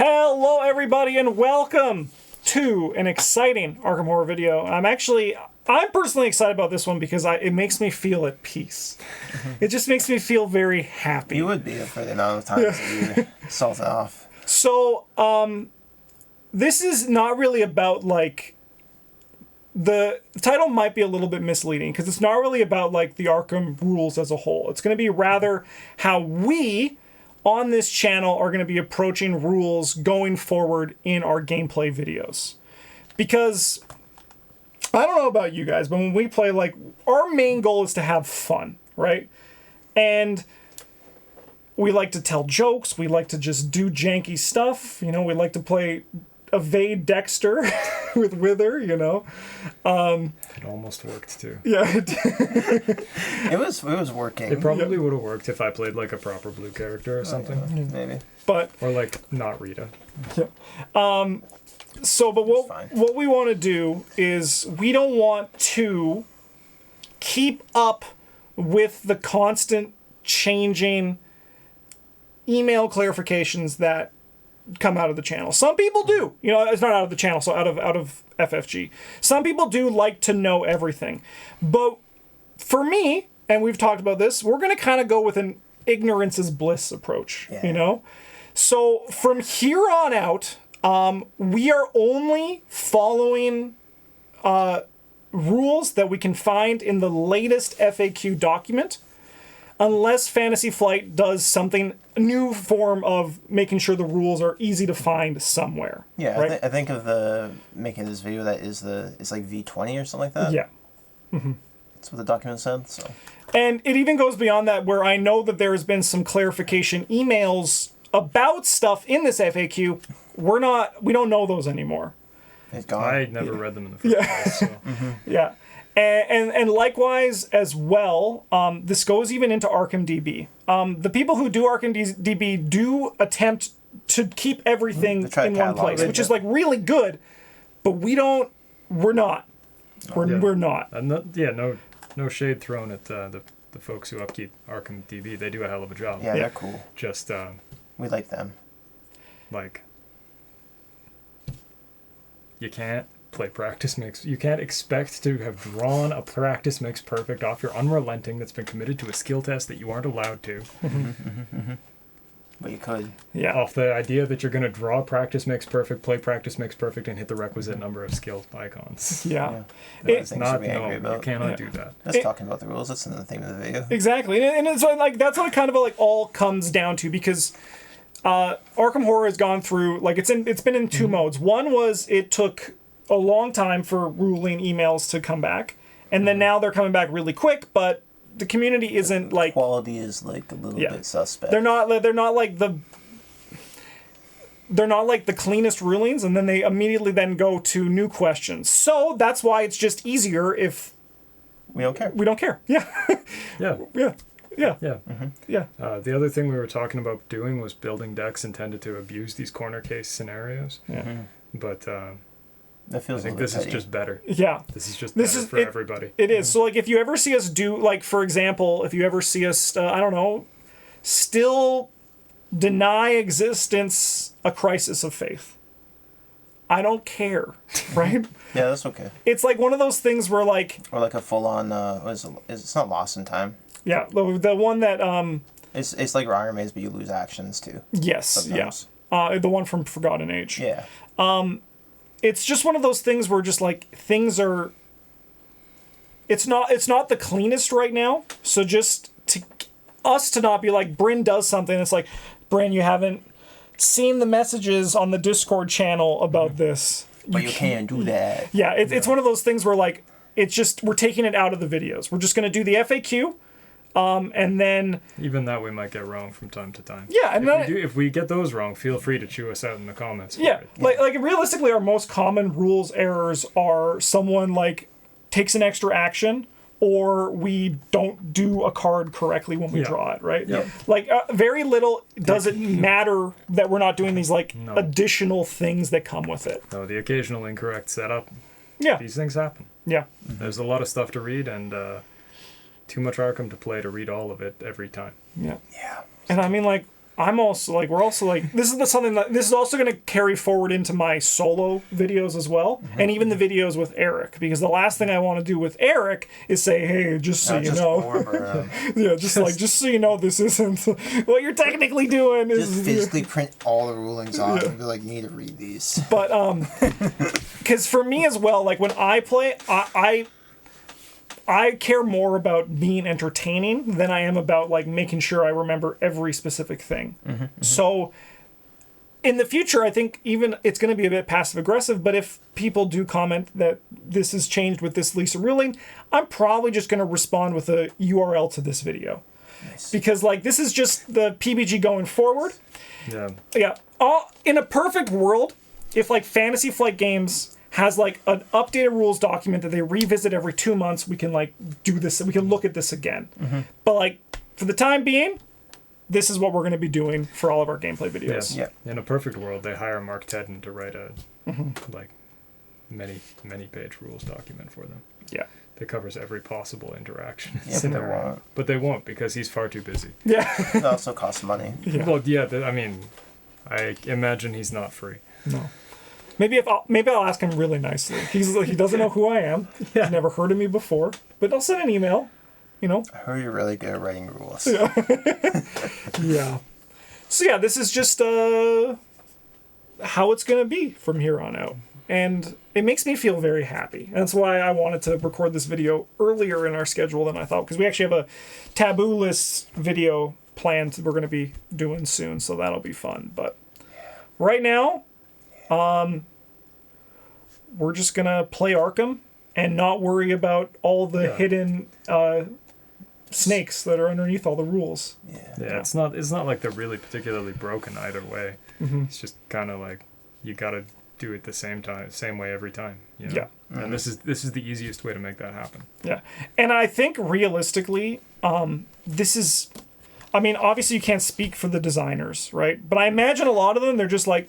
Hello everybody and welcome to an exciting Arkham Horror video. I'm personally excited about this one because it makes me feel at peace. It just makes me feel very happy. You would be for the amount of times that you salt it off. So, this is not really about, like, the title might be a little bit misleading because it's not really about, like, the Arkham rules as a whole. It's going to be rather how we on this channel are going to be approaching rules going forward in our gameplay videos. Because I don't know about you guys, but when we play, like, our main goal is to have fun, right? And we like to tell jokes. We like to just do janky stuff. You know, we like to play Evade Dexter with Wither, you know. It almost worked too. Yeah. It was working. It probably would have worked if I played like a proper blue character or something. Yeah, maybe. But or like not Rita. Yeah. But what we want to do is we don't want to keep up with the constant changing email clarifications that come out of the channel. Some people do. You know, it's not out of the channel, so out of FFG. Some people do like to know everything. But for me, and we've talked about this, we're going to kind of go with an ignorance is bliss approach, you know? So from here on out, we are only following rules that we can find in the latest FAQ document, unless Fantasy Flight does something, a new form of making sure the rules are easy to find somewhere. Yeah, right? I think of making this video that it's like V20 or something like that. Yeah. Mm-hmm. That's what the document said, so. And it even goes beyond that, where I know that there has been some clarification emails about stuff in this FAQ. We don't know those anymore. It's gone. I never read them in the first place. So. Yeah. And likewise as well, this goes even into Arkham DB. The people who do Arkham DB do attempt to keep everything in one place, which is like really good, but we're not. We're not. No shade thrown at the folks who upkeep Arkham DB. They do a hell of a job. Yeah, they're cool. Just we like them. Like, you can't play practice mix. You can't expect to have drawn a practice mix perfect off your unrelenting that's been committed to a skill test that you aren't allowed to. But you could. Yeah. Off the idea that you're going to draw practice mix perfect, play practice mix perfect, and hit the requisite number of skill icons. Yeah. It's not, you cannot do that. That's talking about the rules. That's another theme of the video. Exactly. And it's like, that's what it kind of like all comes down to, because Arkham Horror has gone through, like, it's been in two modes. One was it took a long time for ruling emails to come back, and then now they're coming back really quick, but the community isn't like, quality is like a little bit suspect. They're not like the cleanest rulings, and then they immediately then go to new questions. So that's why it's just easier if we don't care. We don't care. Yeah. Yeah. Yeah. Yeah. Yeah. Yeah. The other thing we were talking about doing was building decks intended to abuse these corner case scenarios. Yeah. But that feels I think this is just better. Yeah. This is just better for everybody. It is. So, like, if you ever see us do, like, for example, if you ever see us, I don't know, still deny existence a crisis of faith, I don't care, right? Yeah, that's okay. It's like one of those things where, like... Or like a full-on, it's not Lost in Time. Yeah, the one that... It's like Iron Maze, but you lose actions, too. Yes, sometimes. Yeah. The one from Forgotten Age. Yeah. It's just one of those things where just, like, things are... It's not the cleanest right now, so just to not be like, Bryn does something, it's like, Bryn, you haven't seen the messages on the Discord channel about this. But you can't do that. Yeah, it's one of those things where, like, it's just, we're taking it out of the videos. We're just going to do the FAQ, and then... Even that we might get wrong from time to time. Yeah, and if we get those wrong, feel free to chew us out in the comments. Yeah, like realistically, our most common rules errors are someone, like, takes an extra action, or we don't do a card correctly when we draw it, right? Yeah. Like, very little does it matter that we're not doing these, like, additional things that come with it. No, the occasional incorrect setup. Yeah. These things happen. Yeah. There's a lot of stuff to read, and too much Arkham to play to read all of it every time. Yeah. Yeah. And I mean, like, I'm also like, we're also like, this is also going to carry forward into my solo videos as well, and even the videos with Eric, because the last thing I want to do with Eric is say, hey, just so you know, yeah, just so you know, this isn't what you're technically doing. Just physically print all the rulings off and be like, you need to read these. But because for me as well, like when I play, I care more about being entertaining than I am about like making sure I remember every specific thing. So in the future, I think even it's going to be a bit passive aggressive, but if people do comment that this has changed with this Lisa ruling, I'm probably just going to respond with a URL to this video. Nice. Because like this is just the PBG going forward. Yeah. In a perfect world, if like Fantasy Flight Games has like an updated rules document that they revisit every 2 months, we can like do this, we can look at this again. But like for the time being, this is what we're going to be doing for all of our gameplay videos. Yeah. In a perfect world, they hire Mark Tedden to write a like many page rules document for them. Yeah. That covers every possible interaction. Yeah, but they won't, because he's far too busy. Yeah. It also costs money. Yeah. Well, yeah, I mean, I imagine he's not free. No. Maybe I'll ask him really nicely. He doesn't know who I am. Yeah. He's never heard of me before. But I'll send an email. You know. I heard you're really good at writing rules. Yeah. Yeah. So yeah, this is just how it's gonna be from here on out, and it makes me feel very happy. And that's why I wanted to record this video earlier in our schedule than I thought, because we actually have a taboo list video planned we're gonna be doing soon, so that'll be fun. But right now, we're just gonna play Arkham and not worry about all the hidden snakes that are underneath all the rules. Yeah. It's not like they're really particularly broken either way. It's just kind of like you gotta do it the same way every time. You know? Yeah. And this is the easiest way to make that happen. Yeah. And I think realistically, this is, I mean, obviously you can't speak for the designers, right? But I imagine a lot of them, they're just like,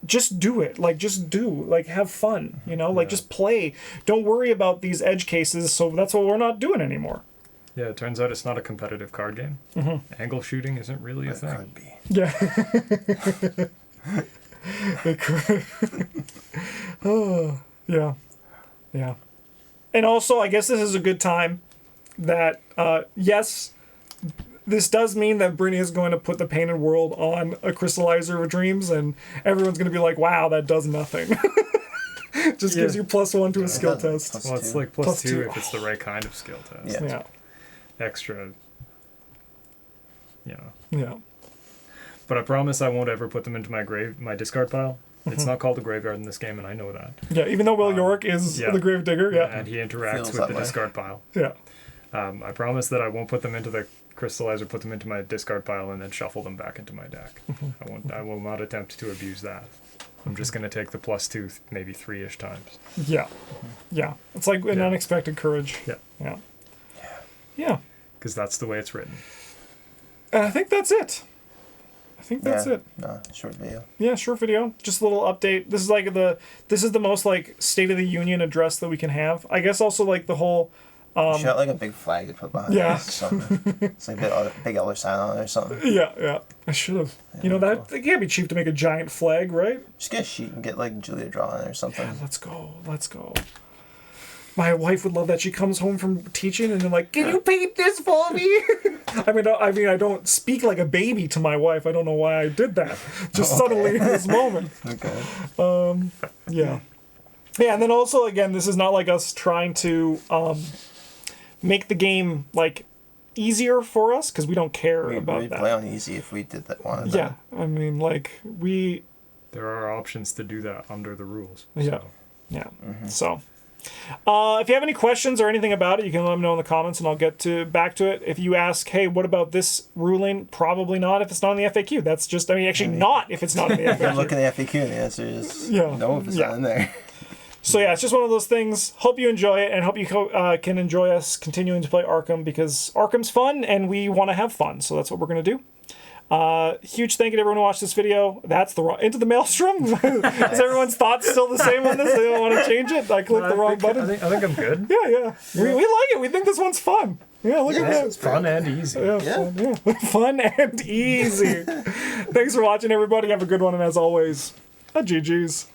just do it. Like, just do. Like, have fun. You know? Like, just play. Don't worry about these edge cases, so that's what we're not doing anymore. Yeah, it turns out it's not a competitive card game. Angle shooting isn't really a thing. It could be. Yeah. It could. Oh, yeah. Yeah. And also, I guess this is a good time that, yes, this does mean that Brittany is going to put the Painted World on a Crystallizer of Dreams, and everyone's going to be like, wow, that does nothing. Just gives you +1 to a skill test. Well, it's like plus two if it's the right kind of skill test. Yeah. Extra, you know. Yeah. But I promise I won't ever put them into my discard pile. It's not called a graveyard in this game, and I know that. Yeah, even though Will York is the grave digger. Yeah. And he interacts with the discard pile. Yeah. I promise that I won't put them into the Crystallizer, put them into my discard pile, and then shuffle them back into my deck. I will not attempt to abuse that. I'm just going to take the +2 maybe 3-ish times. Yeah. Yeah. It's like an unexpected courage. Yeah. Yeah. Yeah. Because that's the way it's written. And I think that's it. That's it. No, short video. Yeah, short video. Just a little update. This is the most like State of the Union address that we can have. I guess also like the whole You should have like a big flag to put behind it. Yeah. Something. It's like a big other sign on it or something. Yeah. I should have. You know, that it can't be cheap to make a giant flag, right? Just get a sheet and get like Julia drawn it or something. Yeah, let's go. My wife would love that. She comes home from teaching and they're like, "Can you paint this for me?" I mean, I don't speak like a baby to my wife. I don't know why I did that. Just suddenly in this moment. Okay. Yeah. Yeah, and then also again, this is not like us trying to make the game like easier for us, because we don't care about We'd that. play on easy if we did that one. Yeah, I mean, like There are options to do that under the rules. Yeah. So. Yeah. So, if you have any questions or anything about it, you can let me know in the comments, and I'll get back to it. If you ask, hey, what about this ruling? Probably not if it's not in the FAQ. That's just, actually not if it's not in the FAQ. You look in the FAQ, and the answer is no if it's not in there. So yeah, it's just one of those things. Hope you enjoy it, and hope you can enjoy us continuing to play Arkham, because Arkham's fun, and we want to have fun. So that's what we're going to do. Huge thank you to everyone who watched this video. That's the wrong Into the Maelstrom. Is everyone's thoughts still the same on this? They don't want to change it. I clicked the wrong button. I think I'm good. Yeah. We like it. We think this one's fun. Yeah, look at that. It's fun and easy. Yeah, Yeah. Fun, yeah. Fun and easy. Thanks for watching, everybody. Have a good one, and as always, GG's.